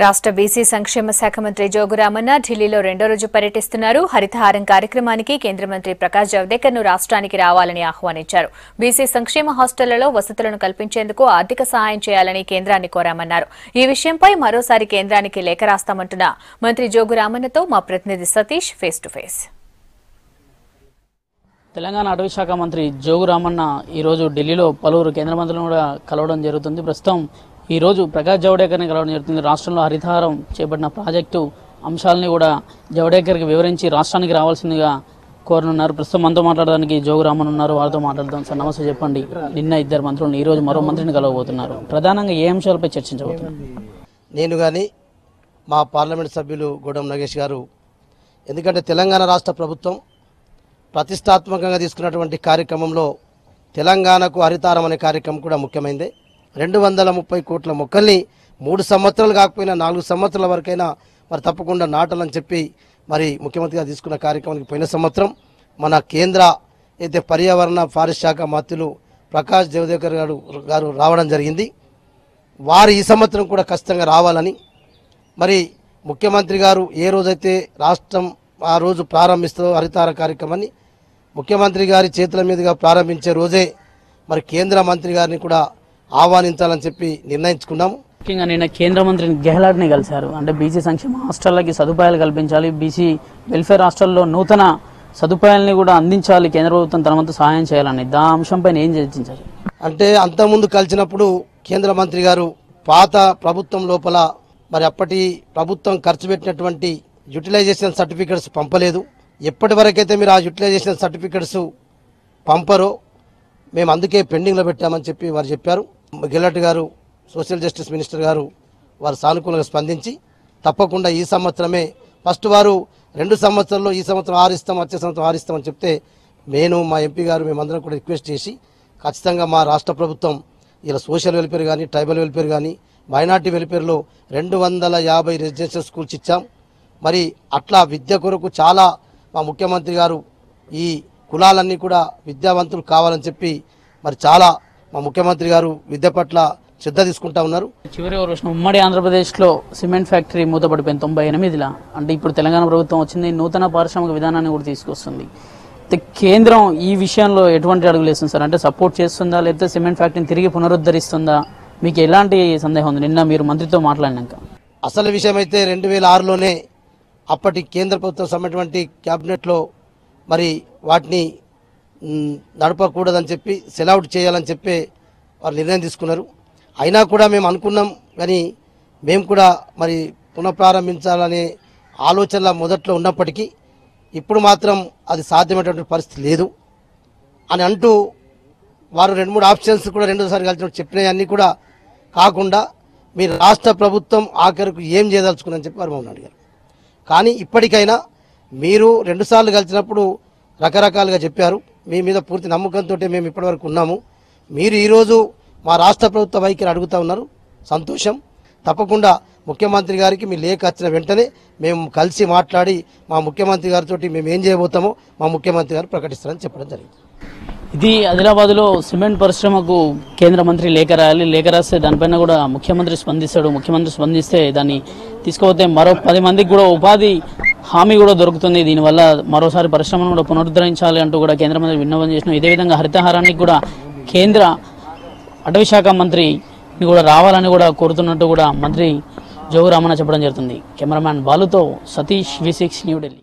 రాష్ట్ర బీసీ సంక్షేమ శాఖ మంత్రి జోగు రామన్న ఢిల్లీలో రెండో రోజు పర్యటిస్తున్నారు. హరితహారం కార్యక్రమానికి కేంద్ర మంత్రి ప్రకాష్ జవదేకర్ ను రాష్ట్రానికి రావాలని ఆహ్వానించారు. బీసీ సంక్షేమ హాస్టళ్లలో వసతులను కల్పించేందుకు ఆర్థిక సహాయం చేయాలని కేంద్రాన్ని కోరామన్నారు. ఈ విషయంపై మరోసారి కేంద్రానికి లేఖ రాస్తామంటున్న మంత్రి జోగు రామన్నతో మా ప్రతినిధి Satish face to face. Telangana అటవీ శాఖ మంత్రి జోగు రామన్న ఈరోజు ఢిల్లీలో పలువురు కేంద్ర మంత్రులను కూడా కలవడం జరుగుతుంది. ప్రస్తుతం ఈరోజు ప్రకాష్ జవడేకర్ని కలవడం జరుగుతుంది. రాష్ట్రంలో హరితహారం చేపట్టిన ప్రాజెక్టు అంశాలని కూడా జవడేకర్కి వివరించి రాష్ట్రానికి రావాల్సిందిగా కోరనున్నారు. ప్రస్తుతం మనతో మాట్లాడడానికి జోగు రామన్ ఉన్నారు, వారితో మాట్లాడదాం. సార్ నమస్తే, చెప్పండి. నిన్న ఇద్దరు మంత్రులను, ఈరోజు మరో మంత్రిని కలవబోతున్నారు. ప్రధానంగా ఏ అంశాలపై చర్చించబోతున్నారు? నేను కానీ మా పార్లమెంట్ సభ్యులు గూడెం నగేష్ గారు, ఎందుకంటే తెలంగాణ రాష్ట్ర ప్రభుత్వం ప్రతిష్టాత్మకంగా తీసుకున్నటువంటి కార్యక్రమంలో తెలంగాణకు హరితారం అనే కార్యక్రమం కూడా ముఖ్యమైనదే. 230 కోట్ల మొక్కల్ని 3 సంవత్సరాలు కాకపోయినా 4 సంవత్సరాల వరకైనా మరి తప్పకుండా నాటాలని చెప్పి మరి ముఖ్యమంత్రిగా తీసుకున్న కార్యక్రమానికి పోయిన సంవత్సరం మన కేంద్ర అయితే పర్యావరణ ఫారెస్ట్ శాఖ మంత్రులు ప్రకాష్ జవదేకర్ గారు రావడం జరిగింది. వారు ఈ సంవత్సరం కూడా ఖచ్చితంగా రావాలని మరి ముఖ్యమంత్రి గారు ఏ రోజైతే రాష్ట్రం ఆ రోజు ప్రారంభిస్తుందో హరితార కార్యక్రమాన్ని ముఖ్యమంత్రి గారి చేతుల మీదుగా ప్రారంభించే రోజే మరి కేంద్ర మంత్రి గారిని కూడా ఆహ్వానించాలని చెప్పి నిర్ణయించుకున్నాము. ముఖ్యంగా నిన్న కేంద్ర మంత్రిని గెహ్లాట్ని కలిశారు. అంటే బీసీ సంక్షేమ హాస్టళ్లకి సదుపాయాలు కల్పించాలి, బీసీ వెల్ఫేర్ హాస్టల్లో నూతన సదుపాయాలని కూడా అందించాలి, కేంద్ర ప్రభుత్వం తన వంతు సహాయం చేయాలని దా అంశంపై ఏం చర్చించారు? అంటే అంతకుముందు కలిసినప్పుడు కేంద్ర మంత్రి గారు పాత ప్రభుత్వం లోపల మరి అప్పటి ప్రభుత్వం ఖర్చు పెట్టినటువంటి యూటిలైజేషన్ సర్టిఫికెట్స్ పంపలేదు. ఎప్పటి వరకైతే మీరు ఆ యూటిలైజేషన్ సర్టిఫికెట్స్ పంపరో మేము అందుకే పెండింగ్లో పెట్టామని చెప్పి వారు చెప్పారు. గెహ్లాట్ గారు, సోషల్ జస్టిస్ మినిస్టర్ గారు వారు సానుకూలంగా స్పందించి తప్పకుండా ఈ సంవత్సరమే ఫస్ట్ వారు 2 సంవత్సరాల్లో ఈ సంవత్సరం ఆరిస్తాం, వచ్చే సంవత్సరం ఆరిస్తామని చెప్తే నేను మా ఎంపీ గారు మేమందరం కూడా రిక్వెస్ట్ చేసి ఖచ్చితంగా మా రాష్ట్ర ప్రభుత్వం ఇలా సోషల్ వెల్ఫేర్ కానీ, ట్రైబల్ వెల్ఫేర్ కానీ, మైనార్టీ వెల్ఫేర్లో 250 రెసిడెన్షియల్ స్కూల్స్ ఇచ్చాం. మరి అట్లా విద్య కొరకు చాలా మా ముఖ్యమంత్రి గారు ఈ కులాలన్నీ కూడా విద్యావంతులు కావాలని చెప్పి మరి చాలా మా ముఖ్యమంత్రి గారు విద్య పట్ల శ్రద్ధ తీసుకుంటా ఉన్నారు. చివరి ప్రశ్న, ఉమ్మడి ఆంధ్రప్రదేశ్లో సిమెంట్ ఫ్యాక్టరీ మూతపడిపోయింది 98లా. అంటే ఇప్పుడు తెలంగాణ ప్రభుత్వం వచ్చింది, నూతన పారిశ్రామిక విధానాన్ని కూడా తీసుకొస్తుంది. కేంద్రం ఈ విషయంలో ఎటువంటి అడుగులు వేస్తుంది సార్? అంటే సపోర్ట్ చేస్తుందా, లేకపోతే సిమెంట్ ఫ్యాక్టరీని తిరిగి పునరుద్ధరిస్తుందా? మీకు ఎలాంటి సందేహం ఉంది నిన్న మీరు మంత్రితో మాట్లాడినాక? అసలు విషయం అయితే 2006లోనే అప్పటి కేంద్ర ప్రభుత్వం సమైనటువంటి క్యాబినెట్లో మరి వాటిని నడపకూడదని చెప్పి సెలౌట్ చేయాలని చెప్పి వారు నిర్ణయం తీసుకున్నారు. అయినా కూడా మేము అనుకున్నాం, కానీ మేము కూడా మరి పునఃప్రారంభించాలనే ఆలోచనల మొదట్లో ఉన్నప్పటికీ ఇప్పుడు మాత్రం అది సాధ్యమైనటువంటి పరిస్థితి లేదు అని అంటూ వారు 2-3 ఆప్షన్స్ కూడా రెండోసారి కలిసి చెప్పినవన్నీ కూడా కాకుండా మీరు రాష్ట్ర ప్రభుత్వం ఆఖరికి ఏం చేయదలుచుకుందని చెప్పి వారు మమ్మల్ని అడిగారు. కానీ ఇప్పటికైనా మీరు 2 సార్లు కలిసినప్పుడు రకరకాలుగా చెప్పారు. మీ మీద పూర్తి నమ్మకంతో మేము ఇప్పటివరకు ఉన్నాము. మీరు ఈరోజు మా రాష్ట్ర ప్రభుత్వ వైఖరి అడుగుతూ ఉన్నారు, సంతోషం. తప్పకుండా ముఖ్యమంత్రి గారికి మీ లేఖ వచ్చిన వెంటనే మేము కలిసి మాట్లాడి మా ముఖ్యమంత్రి గారితో మేము ఏం చేయబోతామో మా ముఖ్యమంత్రి గారు ప్రకటిస్తారని చెప్పడం జరిగింది. ఇది ఆదిలాబాద్లో సిమెంట్ పరిశ్రమకు కేంద్ర మంత్రి లేఖ రాయాలి. లేఖ రాస్తే దానిపైన కూడా ముఖ్యమంత్రి స్పందిస్తాడు. ముఖ్యమంత్రి స్పందిస్తే దాన్ని తీసుకుపోతే మరో 10 మందికి కూడా ఉపాధి హామీ కూడా దొరుకుతుంది. దీనివల్ల మరోసారి పరిశ్రమను కూడా పునరుద్ధరించాలి అంటూ కూడా కేంద్ర మంత్రి విన్నపం చేసిన. ఇదే విధంగా హరితహారానికి కూడా కేంద్ర అటవీ శాఖ మంత్రిని కూడా రావాలని కూడా కోరుతున్నట్టు కూడా మంత్రి జోగు రామన్న చెప్పడం జరుగుతుంది. కెమెరామ్యాన్ బాలుతో సతీష్, V6 న్యూఢిల్లీ.